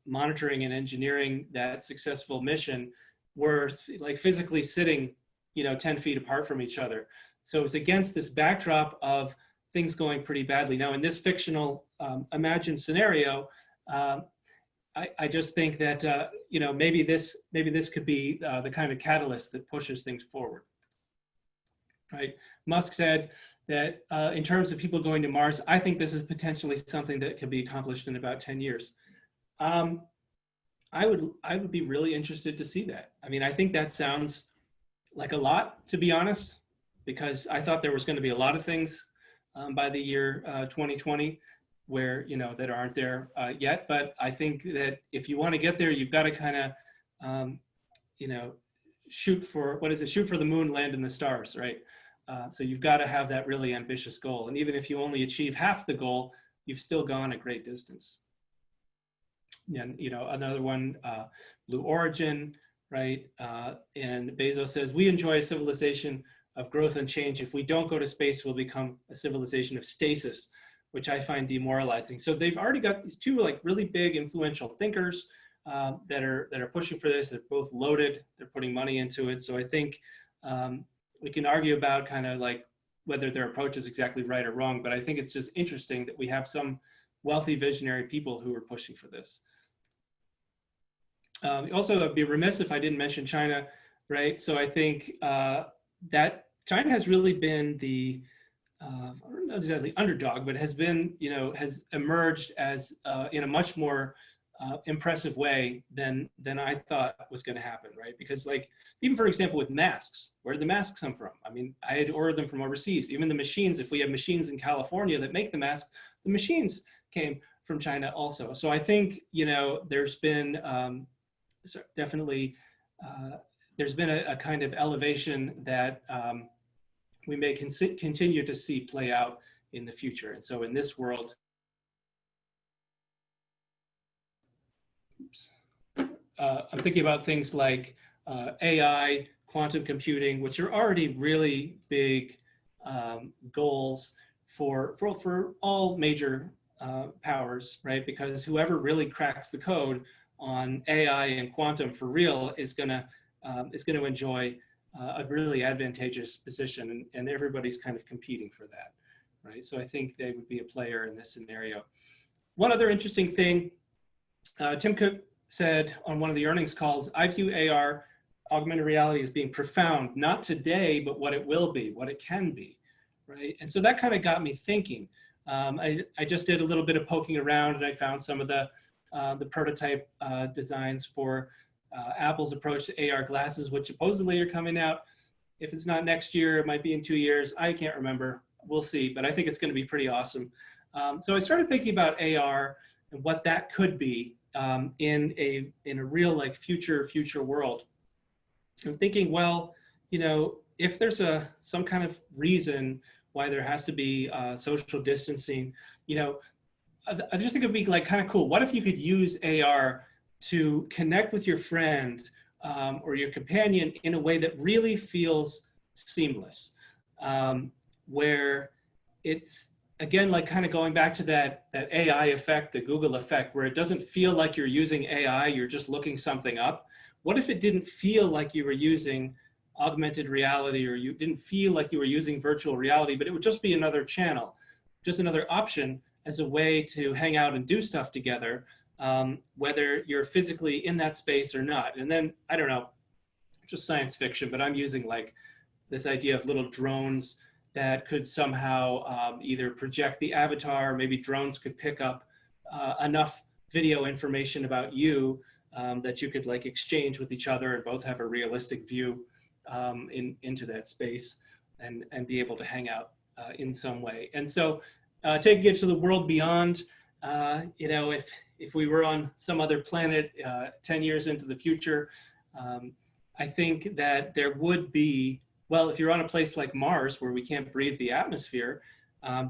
monitoring and engineering that successful mission were like physically sitting, 10 feet apart from each other. So it was against this backdrop of things going pretty badly. Now, in this fictional imagined scenario, I just think that maybe this could be the kind of catalyst that pushes things forward. Right? Musk said that in terms of people going to Mars, I think this is potentially something that could be accomplished in about 10 years. I would be really interested to see that. I mean, I think that sounds like a lot, to be honest, because I thought there was going to be a lot of things by the year 2020 where, that aren't there yet. But I think that if you want to get there, you've got to kind of, shoot for, shoot for the moon, land in the stars, right? So you've got to have that really ambitious goal. And even if you only achieve half the goal, you've still gone a great distance. And, another one, Blue Origin, right? And Bezos says, we enjoy a civilization of growth and change. If we don't go to space, we'll become a civilization of stasis, which I find demoralizing. So they've already got these two like really big influential thinkers that are pushing for this. They're both loaded. They're putting money into it. So I think we can argue about kind of like whether their approach is exactly right or wrong, but I think it's just interesting that we have some wealthy visionary people who are pushing for this. Also, I'd be remiss if I didn't mention China, right? So I think that China has really been the, not exactly underdog, but has been, has emerged as in a much more impressive way than I thought was going to happen, right? Because like, even for example, with masks, where did the masks come from? I mean, I had ordered them from overseas. Even the machines, if we have machines in California that make the mask, the machines came from China also. So I think, there's been definitely, there's been a kind of elevation that we may continue to see play out in the future. And so in this world, I'm thinking about things like AI, quantum computing, which are already really big goals for all major powers, right? Because whoever really cracks the code on AI and quantum for real is going to enjoy a really advantageous position, and everybody's kind of competing for that, right? So I think they would be a player in this scenario. One other interesting thing, Tim Cook said on one of the earnings calls, I view AR, augmented reality, as being profound, not today, but what it will be, what it can be, right? And so that kind of got me thinking. I just did a little bit of poking around, and I found some of the prototype designs for Apple's approach to AR glasses, which supposedly are coming out. If it's not next year, it might be in 2 years. I can't remember. We'll see, but I think it's going to be pretty awesome. So I started thinking about AR and what that could be in a real like future world. I'm thinking, well, if there's some kind of reason why there has to be social distancing, I just think it'd be like kind of cool. What if you could use AR to connect with your friend or your companion in a way that really feels seamless, where it's, again, like kind of going back to that AI effect, the Google effect, where it doesn't feel like you're using AI, you're just looking something up. What if it didn't feel like you were using augmented reality, or you didn't feel like you were using virtual reality, but it would just be another channel, just another option as a way to hang out and do stuff together, whether you're physically in that space or not. And then, I don't know, just science fiction, but I'm using like this idea of little drones that could somehow either project the avatar, maybe drones could pick up enough video information about you that you could like exchange with each other and both have a realistic view into that space and be able to hang out in some way. And so taking it to the world beyond, you know, if we were on some other planet 10 years into the future, I think that there would be, well, if you're on a place like Mars where we can't breathe the atmosphere,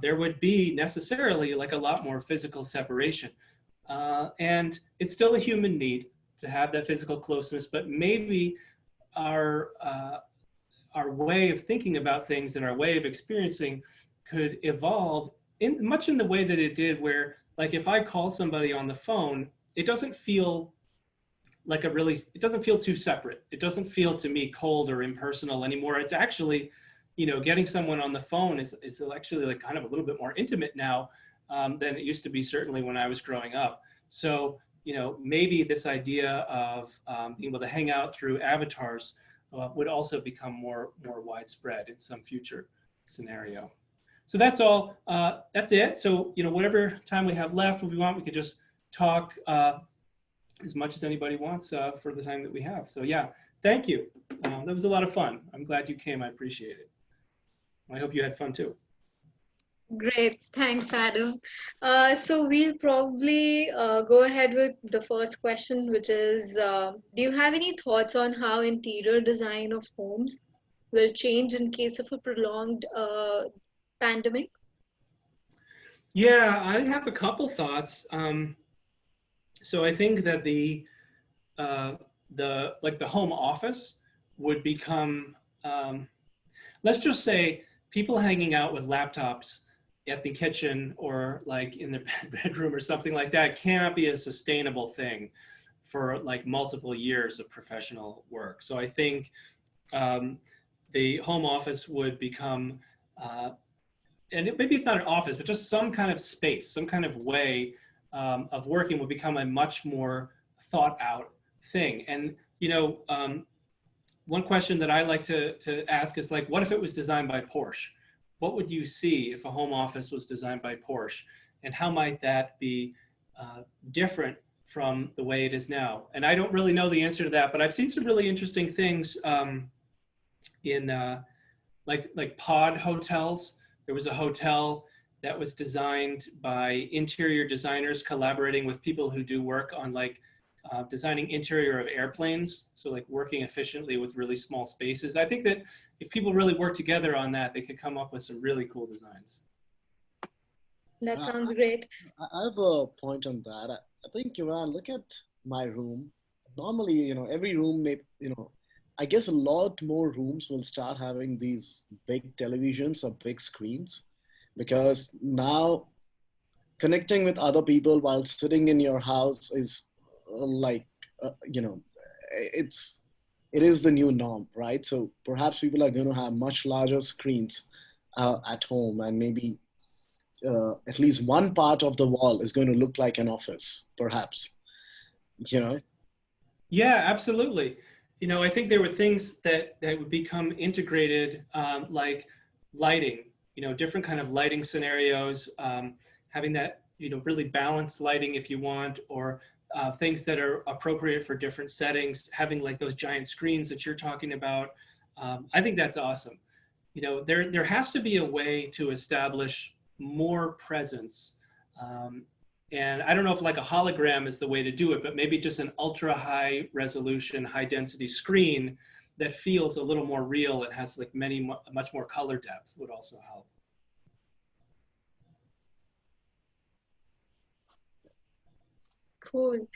there would be necessarily like a lot more physical separation. And it's still a human need to have that physical closeness, but maybe our way of thinking about things and our way of experiencing could evolve much in the way that it did, where like if I call somebody on the phone, it doesn't feel like it doesn't feel too separate. It doesn't feel to me cold or impersonal anymore. It's actually, you know, getting someone on the phone is actually like kind of a little bit more intimate now than it used to be, certainly when I was growing up. So, you know, maybe this idea of being able to hang out through avatars would also become more widespread in some future scenario. So that's all. That's it. So, you know, whatever time we have left, if we want, we could just talk as much as anybody wants for the time that we have. So yeah, thank you. That was a lot of fun. I'm glad you came. I appreciate it. I hope you had fun too. Great, thanks, Adam. So we'll probably go ahead with the first question, which is, do you have any thoughts on how interior design of homes will change in case of a prolonged pandemic? Yeah, I have a couple thoughts. So I think that the home office would become, let's just say, people hanging out with laptops at the kitchen or like in the bedroom or something like that cannot be a sustainable thing for like multiple years of professional work. So I think the home office would become, and maybe it's not an office, but just some kind of space, some kind of way of working would become a much more thought out thing. And, you know, one question that I like to ask is like, what if it was designed by Porsche? What would you see if a home office was designed by Porsche? And how might that be different from the way it is now? And I don't really know the answer to that, but I've seen some really interesting things in like pod hotels. There was a hotel that was designed by interior designers collaborating with people who do work on like designing interior of airplanes. So like working efficiently with really small spaces. I think that if people really work together on that, they could come up with some really cool designs. That sounds great. I have a point on that. I think, you know, look at my room. Normally, you know, every room may, you know, I guess a lot more rooms will start having these big televisions or big screens, because now connecting with other people while sitting in your house is you know, it is the new norm, right? So perhaps people are going to have much larger screens at home, and maybe at least one part of the wall is going to look like an office, perhaps, you know? Yeah, absolutely. You know, I think there were things that would become integrated, like lighting, you know, different kind of lighting scenarios, having that, you know, really balanced lighting if you want, or things that are appropriate for different settings, having like those giant screens that you're talking about. I think that's awesome. You know, there has to be a way to establish more presence. And I don't know if like a hologram is the way to do it, but maybe just an ultra high resolution, high density screen that feels a little more real and has like much more color depth would also help. Cool.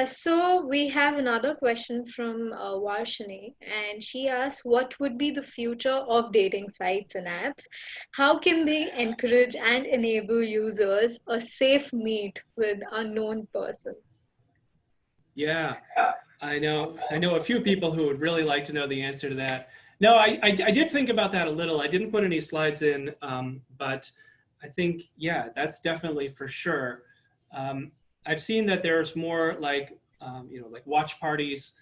So we have another question from Varshini, and she asks, what would be the future of dating sites and apps? How can they encourage and enable users a safe meet with unknown persons? Yeah, I know a few people who would really like to know the answer to that. No, I did think about that a little. I didn't put any slides in, but I think, yeah, that's definitely for sure. I've seen that there's more like, you know, like watch parties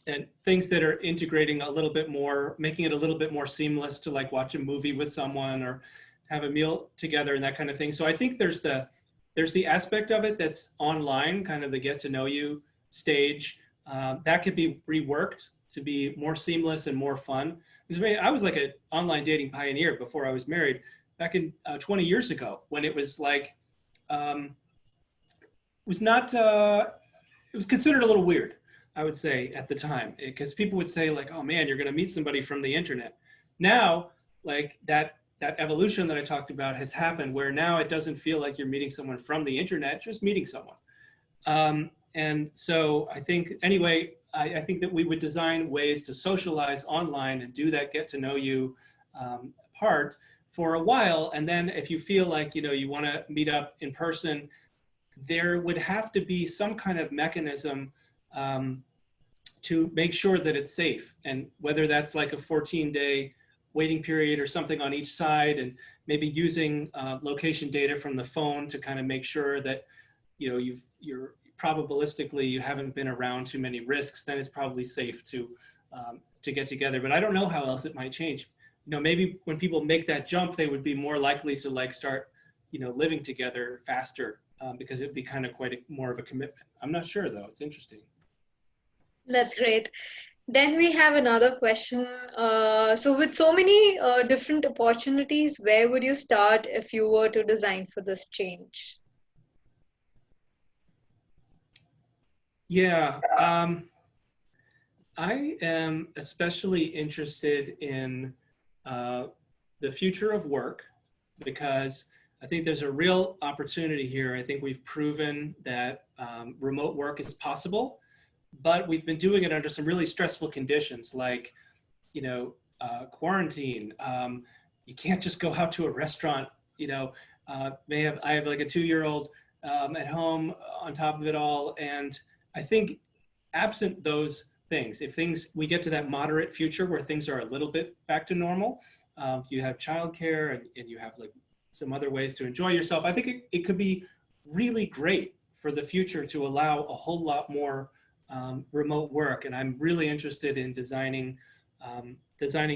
and things that are integrating a little bit more, making it a little bit more seamless to like watch a movie with someone or have a meal together and that kind of thing. So I think there's the there's the aspect of it that's online, kind of the get to know you stage. That could be reworked to be more seamless and more fun. Because I was like an online dating pioneer before I was married, back in 20 years ago, when it was like, it was considered a little weird, I would say, at the time, because people would say like, oh man, you're going to meet somebody from the internet. Now, like that evolution that I talked about has happened, where now it doesn't feel like you're meeting someone from the internet, just meeting someone. And so I think, anyway, I think that we would design ways to socialize online and do that get to know you part for a while. And then if you feel like, you want to meet up in person, there would have to be some kind of mechanism to make sure that it's safe. And whether that's like a 14-day waiting period or something on each side, and maybe using location data from the phone to kind of make sure that, you're probabilistically, you haven't been around too many risks, then it's probably safe to get together. But I don't know how else it might change. Maybe when people make that jump, they would be more likely to like start, living together faster because it'd be kind of more of a commitment. I'm not sure though, it's interesting. That's great. Then we have another question. So with so many different opportunities, where would you start if you were to design for this change? Yeah, I am especially interested in the future of work, because I think there's a real opportunity here. I think we've proven that remote work is possible, but we've been doing it under some really stressful conditions, like, quarantine. You can't just go out to a restaurant, I have like a 2-year-old at home on top of it all. And I think absent those things, if we get to that moderate future where things are a little bit back to normal, if you have childcare and you have like some other ways to enjoy yourself, I think it could be really great for the future to allow a whole lot more remote work. And I'm really interested in designing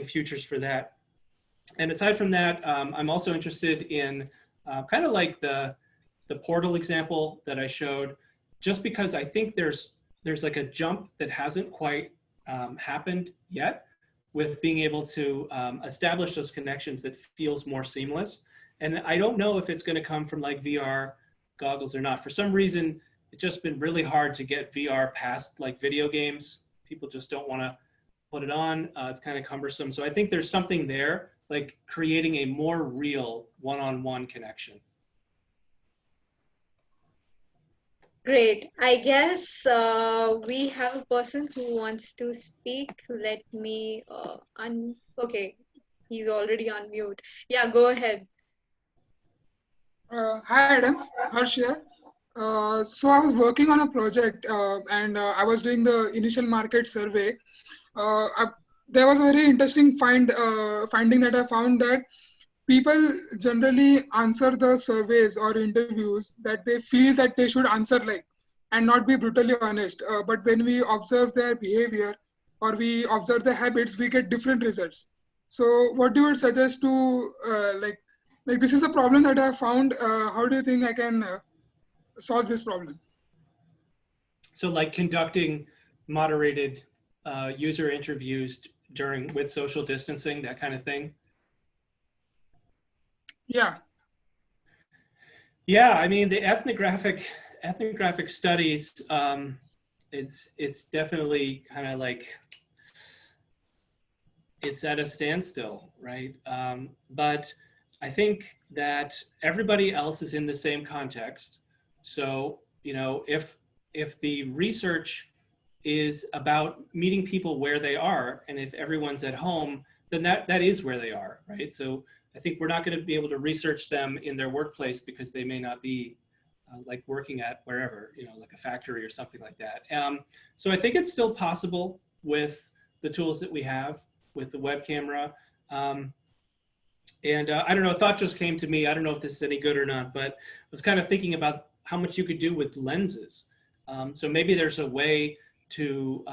futures for that. And aside from that, I'm also interested in kind of like the portal example that I showed, just because I think there's like a jump that hasn't quite happened yet with being able to establish those connections that feels more seamless. And I don't know if it's going to come from like VR goggles or not. For some reason, it's just been really hard to get VR past like video games. People just don't want to put it on. It's kind of cumbersome. So I think there's something there, like creating a more real one-on-one connection. Great. I guess we have a person who wants to speak. Let me okay, he's already on mute. Yeah, go ahead. Hi Adam, Harsh here. So I was working on a project and I was doing the initial market survey. There was a very interesting finding that I found, that people generally answer the surveys or interviews that they feel that they should answer like, and not be brutally honest. But when we observe their behavior or we observe their habits, we get different results. So what do you would suggest to like this is a problem that I found. How do you think I can solve this problem? So like conducting moderated user interviews with social distancing, that kind of thing? Yeah. Yeah, I mean, the ethnographic studies, it's definitely kind of like, it's at a standstill, right? But I think that everybody else is in the same context. So, if the research is about meeting people where they are, and if everyone's at home, then that is where they are, right? So I think we're not going to be able to research them in their workplace because they may not be like working at wherever, like a factory or something like that. So I think it's still possible with the tools that we have with the web camera. I don't know, a thought just came to me. I don't know if this is any good or not, but I was kind of thinking about how much you could do with lenses. So maybe there's a way to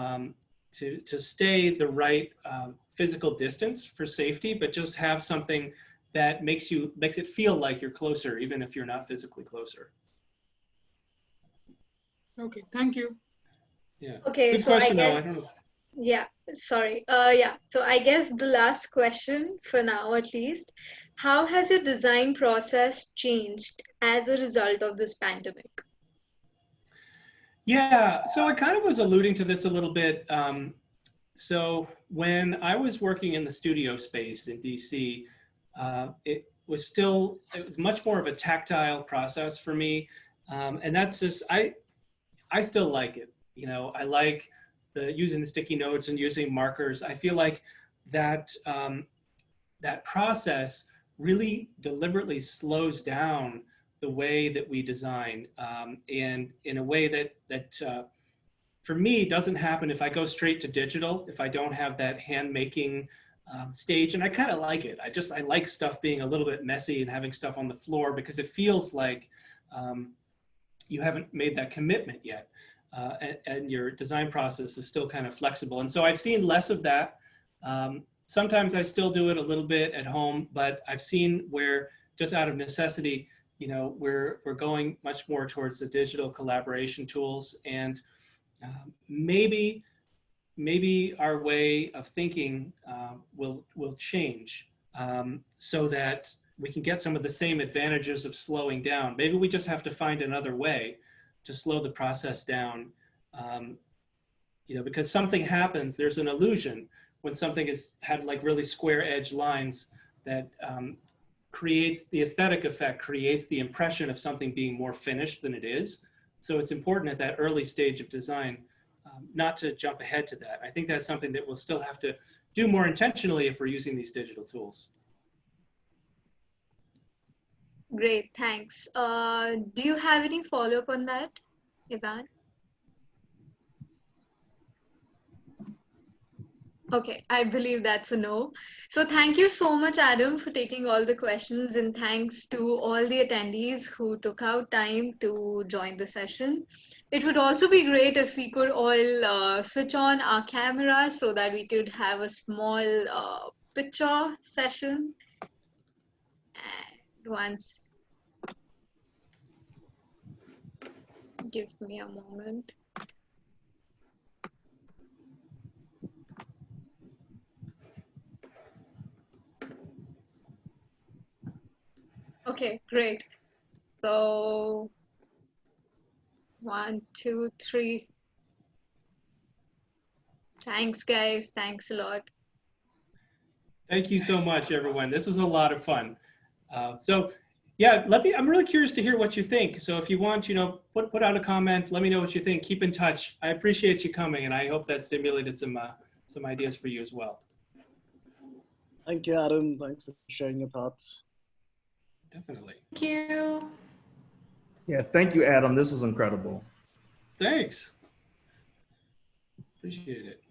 stay the right physical distance for safety, but just have something that makes it feel like you're closer, even if you're not physically closer. Okay, thank you. Yeah. Okay, Good so I question, though. I guess, don't know. yeah, sorry. Yeah, so I guess the last question for now at least, how has your design process changed as a result of this pandemic? Yeah, so I kind of was alluding to this a little bit. So when I was working in the studio space in DC, it was much more of a tactile process for me. And that's just, I still like it. You know, I like using the sticky notes and using markers. I feel like that, that process really deliberately slows down the way that we design, and in a way that for me doesn't happen if I go straight to digital, if I don't have that hand making stage. And I kind of like it. I like stuff being a little bit messy and having stuff on the floor because it feels like you haven't made that commitment yet. And your design process is still kind of flexible. And so I've seen less of that. Sometimes I still do it a little bit at home, but I've seen where just out of necessity, you know, we're going much more towards the digital collaboration tools, and maybe our way of thinking will change, so that we can get some of the same advantages of slowing down. Maybe we just have to find another way to slow the process down, you know, because something happens. There's an illusion when something has had like really square edge lines that creates the aesthetic effect, creates the impression of something being more finished than it is. So it's important at that early stage of design not to jump ahead to that. I think that's something that we'll still have to do more intentionally if we're using these digital tools. Great, thanks. Do you have any follow-up on that, Ivan? Okay, I believe that's a no. So thank you so much, Adam, for taking all the questions, and thanks to all the attendees who took out time to join the session. It would also be great if we could all switch on our cameras so that we could have a small picture session. And once, give me a moment. Okay, great. So 1, 2, 3. Thanks, guys. Thanks a lot. Thank you so much, everyone. This was a lot of fun. So yeah, I'm really curious to hear what you think. So if you want, you know, put out a comment, let me know what you think. Keep in touch. I appreciate you coming, and I hope that stimulated some ideas for you as well. Thank you, Adam. Thanks for sharing your thoughts. Definitely. Thank you. Yeah, thank you, Adam. This was incredible. Thanks. Appreciate it.